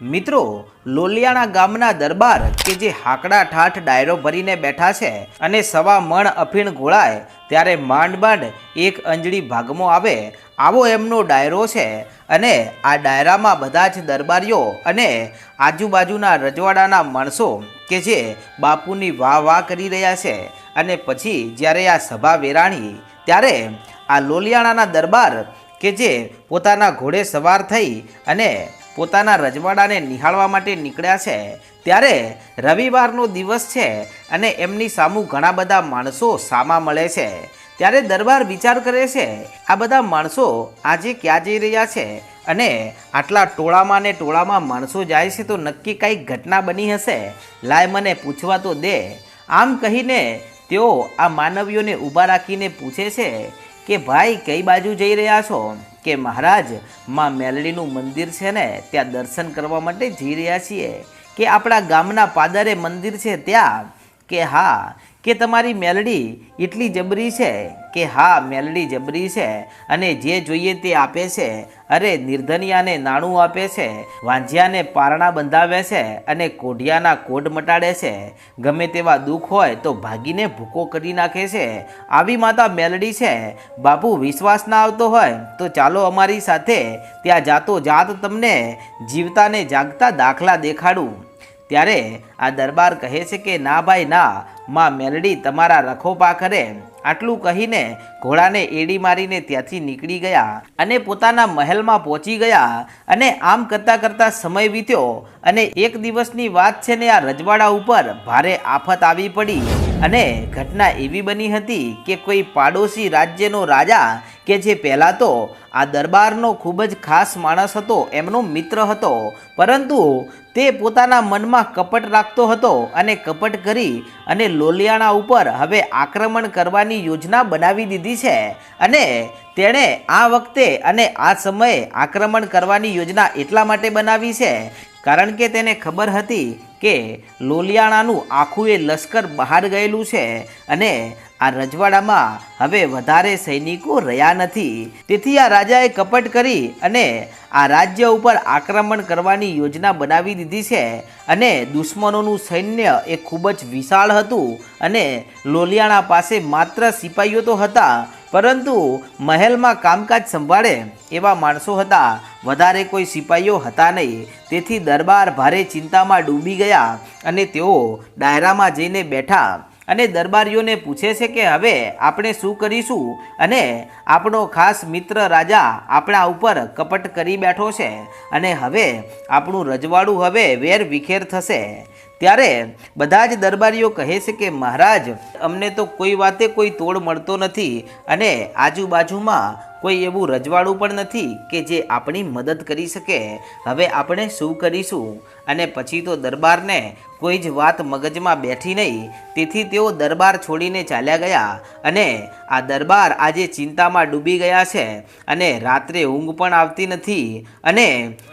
મિત્રો, લોલિયાણા ગામના દરબાર કે જે હાકડા ઠાઠ ડાયરો ભરીને બેઠા છે અને સવા મણ અફીણ ગોળાય ત્યારે માંડ માંડ એક અંજળી ભાગમાં આવે આવો એમનો ડાયરો છે। અને આ ડાયરામાં બધા જ દરબારીઓ અને આજુબાજુના રજવાડાના માણસો કે જે બાપુની વાહ વાહ કરી રહ્યા છે। અને પછી જ્યારે આ સભા વેરાણી ત્યારે આ લોલિયાણાના દરબાર કે જે પોતાના ઘોડે સવાર થઈ અને પોતાના રજવાડાને નિહાળવા માટે નીકળ્યા છે ત્યારે રવિવારનો દિવસ છે અને એમની સામું ઘણા બધા માણસો સામા મળે છે। ત્યારે દરબાર વિચાર કરે છે આ બધા માણસો આજે ક્યાં જઈ રહ્યા છે અને આટલા ટોળામાં ને ટોળામાં માણસો જાય છે તો નક્કી કંઈક ઘટના બની હશે, લાય મને પૂછવા તો દે। આમ કહીને તેઓ આ માનવીઓને ઊભા રાખીને પૂછે છે કે ભાઈ કઈ બાજુ જઈ રહ્યા છો? કે મહારાજ માં મેલડીનું મંદિર છે ને ત્યાં દર્શન કરવા માટે જઈ રહ્યા છીએ। કે આપણા ગામના પાદરે મંદિર છે ત્યાં? કે હા। કે તમારી મેલડી એટલી જબરી છે? કે હા મેલડી જબરી છે અને જે જોઈએ તે આપે છે। અરે નિર્ધનિયાને નાણું આપે છે, વાંઝિયાને પારણા બંધાવે છે અને કોઢિયાના કોઢ મટાડે છે, ગમે તેવા દુઃખ હોય તો ભાગીને ભૂકો કરી નાખે છે। આવી માતા મેલડી છે। બાપુ વિશ્વાસ ના આવતો હોય તો ચાલો અમારી સાથે, ત્યાં જાતો જાત તમને જીવતાને જાગતા દાખલા દેખાડું। ત્યારે આ દરબાર કહે છે કે ના ભાઈ ના, માં મેલડી તમારા રખોપા કરે। આટલું કહીને ઘોડાને એડી મારીને ત્યાંથી નીકળી ગયા અને પોતાના મહેલમાં પહોંચી ગયા। અને આમ કરતાં કરતાં સમય વીત્યો અને એક દિવસની વાત છે ને આ રજવાડા ઉપર ભારે આફત આવી પડી અને ઘટના એવી બની હતી કે કોઈ પાડોશી રાજ્યનો રાજા કે જે પહેલાં તો આ દરબારનો ખૂબ જ ખાસ માણસ હતો, એમનો મિત્ર હતો, પરંતુ તે પોતાના મનમાં કપટ રાખતો હતો અને કપટ કરી અને લોલિયાણા ઉપર હવે આક્રમણ કરવાની યોજના બનાવી દીધી છે। અને તેણે આ વખતે અને આ સમયે આક્રમણ કરવાની યોજના એટલા માટે બનાવી છે કારણ કે તેને ખબર હતી કે લોલિયાણાનું આખું એ લશ્કર બહાર ગયેલું છે અને આ રજવાડામાં હવે વધારે સૈનિકો રહ્યા નથી। તેથી આ રાજાએ કપટ કરી અને આ રાજ્ય ઉપર આક્રમણ કરવાની યોજના બનાવી દીધી છે અને દુશ્મનોનું સૈન્ય એ ખૂબ જ વિશાળ હતું અને લોલિયાણા પાસે માત્ર સિપાહીઓ તો હતા પરંતુ મહેલમાં કામકાજ સંભાળે એવા માણસો હતા, વધારે કોઈ સિપાહીઓ હતા નહીં। તેથી દરબાર ભારે ચિંતામાં ડૂબી ગયા અને તેઓ ડાયરામાં જઈને બેઠા અને દરબારીઓને પૂછે છે કે હવે આપણે શું કરીશું અને આપણો ખાસ મિત્ર રાજા આપણા ઉપર કપટ કરી બેઠો છે અને હવે આપણું રજવાડું હવે વેર વિખેર થશે। ત્યારે બધા જ દરબારીઓ કહે છે કે મહારાજ અમને તો કોઈ વાતે કોઈ તોડ મળતો નથી અને આજુબાજુમાં કોઈ એવું રજવાડું પણ નથી કે જે આપણી મદદ કરી શકે, હવે આપણે શું કરીશું? અને પછી તો દરબારને કોઈ જ વાત મગજમાં બેઠી નહીં, તેથી તેઓ દરબાર છોડીને ચાલ્યા ગયા અને આ દરબાર આજે ચિંતામાં ડૂબી ગયા છે અને રાત્રે ઊંઘ પણ આવતી નથી અને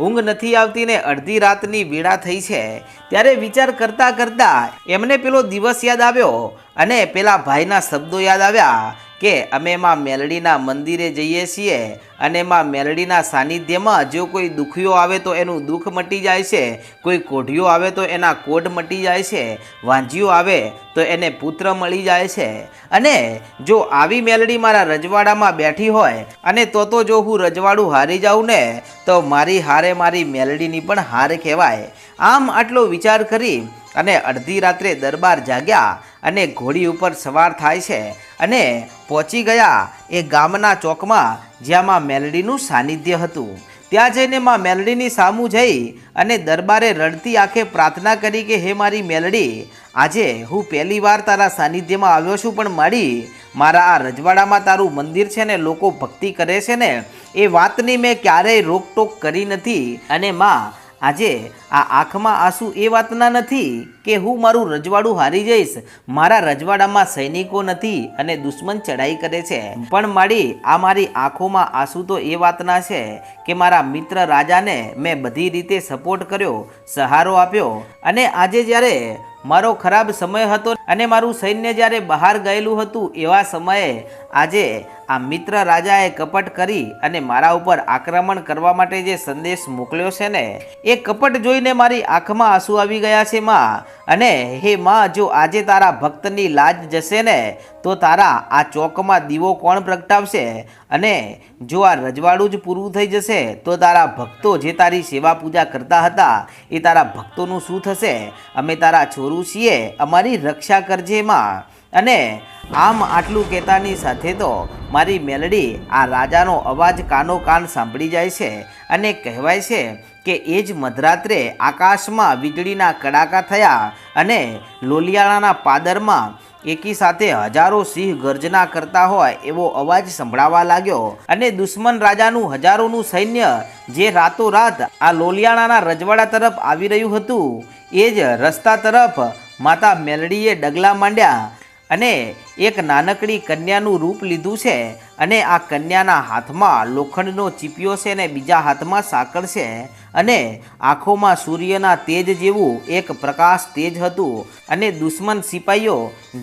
ઊંઘ નથી આવતી ને અડધી રાતની વેળા થઈ છે। ત્યારે વિચાર કરતાં કરતાં એમને પેલો દિવસ યાદ આવ્યો અને પેલા ભાઈના શબ્દો યાદ આવ્યા કે અમે માં મેલડીના મંદિરે જઈએ છીએ અને માં મેલડીના સાનિધ્યમાં જો કોઈ દુખીઓ આવે તો એનું દુઃખ મટી જાય છે, કોઈ કોઢિયો આવે તો એના કોઢ મટી જાય છે, વાંઝિયો આવે તો એને પુત્ર મળી જાય છે। અને જો આવી મેલડી મારા રજવાડામાં બેઠી હોય અને તો જો હું રજવાડું હારી જાઉં ને તો મારી હારે મારી મેલડીની પણ હાર કહેવાય। આમ આટલો વિચાર કરી અને અડધી રાત્રે દરબાર જાગ્યા અને ઘોડી ઉપર સવાર થાય છે અને પહોંચી ગયા એ ગામના ચોકમાં જ્યાં માં મેલડીનું સાનિધ્ય હતું। ત્યાં જઈને માં મેલડીની સામું જઈ અને દરબારે રડતી આંખે પ્રાર્થના કરી કે હે મારી મેલડી, આજે હું પહેલી વાર તારા સાનિધ્યમાં આવ્યો છું, પણ મારા આ રજવાડામાં તારું મંદિર છે ને લોકો ભક્તિ કરે છે ને એ વાતની મેં ક્યારેય રોકટોક કરી નથી અને માં આજે આ આંખમાં આંસુ એ વાતના નથી કે હું મારું રજવાડું હારી જઈશ, મારા રજવાડામાં સૈનિકો નથી અને દુશ્મન ચડાઈ કરે છે, પણ મારી આંખોમાં આંસુ તો એ વાતના છે કે મારા મિત્ર રાજાને મેં બધી રીતે સપોર્ટ કર્યો, સહારો આપ્યો અને આજે જ્યારે મારો ખરાબ સમય હતો અને મારું સૈન્ય જ્યારે બહાર ગયેલું હતું એવા સમયે આજે આ મિત્ર રાજાએ કપટ કરી અને મારા ઉપર આક્રમણ કરવા માટે જે સંદેશ મોકલ્યો છે ને, એ કપટ જોઈને મારી આંખમાં આંસુ આવી ગયા છે માં. અને હે માં, જો આજે તારા ભક્તની લાજ જશે ને તો તારા આ ચોકમાં દીવો કોણ પ્રગટાવશે? અને જો આ રજવાડું જ પૂરું થઈ જશે તો તારા ભક્તો જે તારી સેવા પૂજા કરતા હતા એ તારા ભક્તોનું શું થશે? અમે તારા છોરું છીએ, અમારી રક્ષા કરજે માં. અને આમ આટલું કહેતાની સાથે તો મારી મેલડી આ રાજાનો અવાજ કાનો કાન સાંભળી જાય છે. અને કહેવાય છે કે એ જ મધરાત્રે આકાશમાં વીજળીના કડાકા થયા અને લોલિયાણાના પાદરમાં એકી સાથે હજારો સિંહ ગર્જના કરતા હોય એવો અવાજ સંભળાવા લાગ્યો. અને દુશ્મન રાજાનું હજારોનું સૈન્ય જે રાતોરાત આ લોલિયાણાના રજવાડા તરફ આવી રહ્યું હતું, એ જ રસ્તા તરફ માતા મેલડીએ ડગલા માંડ્યા અને એક નાનકડી કન્યાનું રૂપ લીધું છે. અને આ કન્યાના હાથમાં લોખંડનો ચીપિયો છે અને બીજા હાથમાં સાંકળ છે. અને આંખોમાં સૂર્યના તેજ જેવું એક પ્રકાશ તેજ હતું. અને દુશ્મન સિપાહીઓ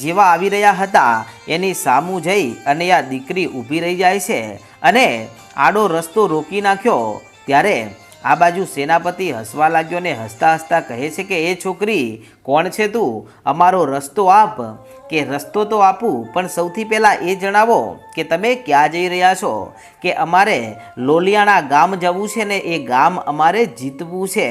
જેવા આવી રહ્યા હતા એની સામું જઈ અને આ દીકરી ઊભી રહી જાય છે અને આડો રસ્તો રોકી નાખ્યો. ત્યારે આ બાજુ સેનાપતિ હસવા લાગ્યો ને હસતા હસતા કહે છે કે એ છોકરી, કોણ છે તું? અમારો રસ્તો આપ. કે રસ્તો તો આપું, પણ સૌથી પહેલાં એ જણાવો કે તમે ક્યાં જઈ રહ્યા છો? કે અમારે લોલિયાણા ગામ જવું છે ને એ ગામ અમારે જીતવું છે.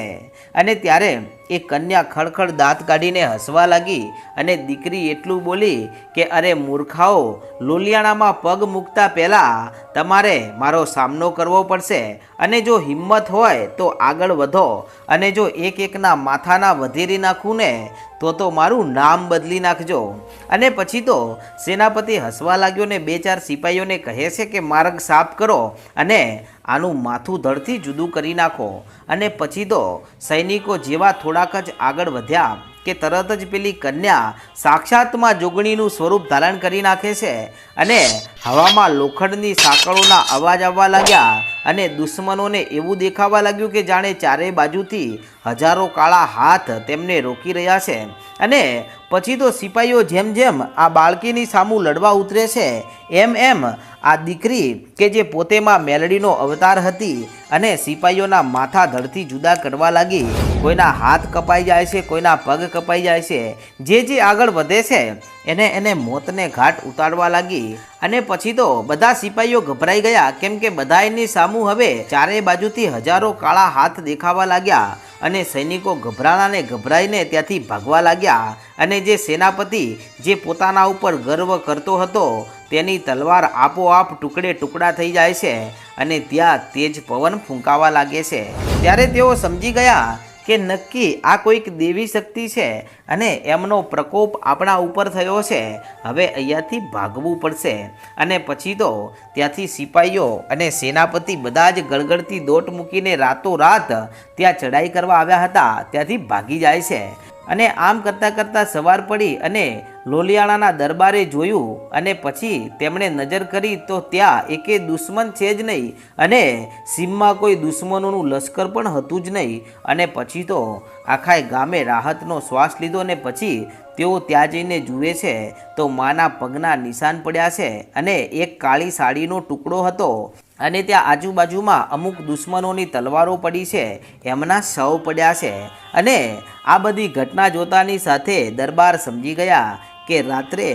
અને ત્યારે એ કન્યા ખડખડ દાંત કાઢીને હસવા લાગી અને દીકરી એટલું બોલી કે અરે મૂર્ખાઓ, લોલિયાણામાં પગ મૂકતા પહેલાં તમારે મારો સામનો કરવો પડશે. અને જો હિંમત હોય તો આગળ વધો, અને જો એક એકના માથાના વધેરી નાખું ને તો મારું નામ બદલી નાખજો. અને પછી તો સેનાપતિ હસવા લાગ્યો ને બે ચાર સિપાહીઓને કહે છે કે માર્ગ સાફ કરો અને આનું માથું ધડથી જુદું કરી નાખો. અને પછી તો સૈનિકો જેવા થોડાક જ આગળ વધ્યા કે તરત જ પેલી કન્યા સાક્ષાતમાં જોગણીનું સ્વરૂપ ધારણ કરી નાખે છે. અને હવામાં લોખંડની સાંકળોના અવાજ આવવા લાગ્યા અને દુશ્મનોને એવું દેખાવા લાગ્યું કે જાણે ચારે બાજુથી હજારો કાળા હાથ તેમને રોકી રહ્યા છે. અને પછી તો સિપાહીઓ જેમ જેમ આ બાળકીની સામું લડવા ઉતરે છે એમ એમ આ દીકરી કે જે પોતેમાં મેલડીનો અવતાર હતી અને સિપાહીઓના માથા ધડથી જુદા કરવા લાગી. કોઈના હાથ કપાઈ જાય છે, કોઈના પગ કપાઈ જાય છે. જે આગળ વધે છે એને મોતને ઘાટ ઉતારવા લાગી. અને પછી તો બધા સિપાહીઓ ગભરાઈ ગયા, કેમ કે બધા એની સામું હવે ચારે બાજુથી હજારો કાળા હાથ દેખાવા લાગ્યા. અને સૈનિકો ગભરાઈને ત્યાંથી ભાગવા લાગ્યા. અને જે સેનાપતિ જે પોતાના ઉપર ગર્વ કરતો હતો તેની તલવાર આપોઆપ ટુકડે ટુકડા થઈ જાય છે અને ત્યાં તેજ પવન ફૂંકાવા લાગે છે. ત્યારે તેઓ સમજી ગયા કે નક્કી આ કોઈક દેવી શક્તિ છે અને એમનો પ્રકોપ આપણા ઉપર થયો છે. હવે અહીંયાથી ભાગવું પડશે. અને પછી તો ત્યાંથી સિપાહીઓ અને સેનાપતિ બધા જ ગળગળતી દોટ મૂકીને રાતોરાત ત્યાં ચડાઈ કરવા આવ્યા હતા ત્યાંથી ભાગી જાય છે. અને આમ કરતાં કરતાં સવાર પડી અને લોલિયાણાના દરબારે જોયું અને પછી તેમણે નજર કરી તો ત્યાં એકે દુશ્મન છે જ નહીં અને સીમમાં કોઈ દુશ્મનોનું લશ્કર પણ હતું જ નહીં. અને પછી તો આખાય ગામે રાહતનો શ્વાસ લીધો ને પછી તેઓ ત્યાં જઈને જુએ છે તો માના પગના નિશાન પડ્યા છે અને એક કાળી સાડીનો ટુકડો હતો અને ત્યાં આજુબાજુમાં અમુક દુશ્મનોની તલવારો પડી છે, એમના શવ પડ્યા છે. અને આ બધી ઘટના જોતાની સાથે દરબાર સમજી ગયા કે રાત્રે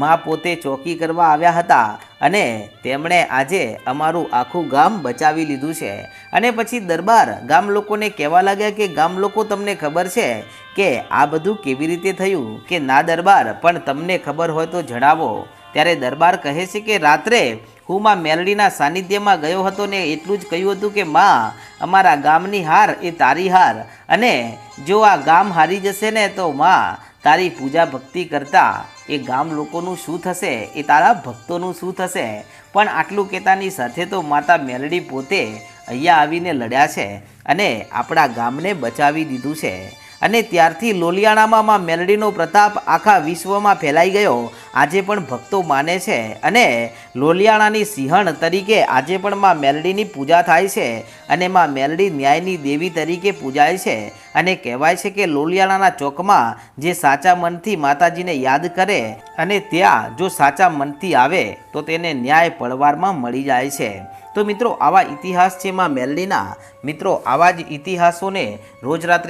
માં પોતે ચોકી કરવા આવ્યા હતા અને તેમણે આજે અમારું આખું ગામ બચાવી લીધું છે. અને પછી દરબાર ગામ લોકોને કહેવા લાગ્યા કે ગામ લોકો, તમને ખબર છે કે આ બધું કેવી રીતે થયું? કે ના દરબાર, પણ તમને ખબર હોય તો જણાવો. ત્યારે દરબાર કહે છે કે રાત્રે હું માં મેલડીના સાનિધ્યમાં ગયો હતો ને એટલું જ કહ્યું હતું કે માં, અમારા ગામની હાર એ તારી હાર, અને જો આ ગામ હારી જશે ને તો માં તારી પૂજા ભક્તિ કરતા એ ગામ લોકોનું શું થશે, એ તારા ભક્તોનું શું થશે? પણ આટલું કહેતાની સાથે તો માતા મેલડી પોતે અહીંયા આવીને લડ્યા છે અને આપણા ગામને બચાવી દીધું છે. અને ત્યારથી લોલિયાણામાં માં મેલડીનો પ્રતાપ આખા વિશ્વમાં ફેલાઈ ગયો આજે પણ ભક્તો માને છે અને લોલિયાણાની સિંહણ તરીકે આજે પણ માં મેલડીની પૂજા થાય છે અને માં મેલડી ન્યાયની દેવી તરીકે પૂજાય છે અને કહેવાય છે કે લોલિયાણાના ચોકમાં જે સાચા મનથી માતાજીને યાદ કરે અને ત્યાં જો સાચા મનથી આવે તો તેને ન્યાય પડવારમાં મળી જાય છે। તો મિત્રો આવા ઇતિહાસ છે માં મેલડીના। મિત્રો આવા જ ઇતિહાસોને રોજ રાત્રે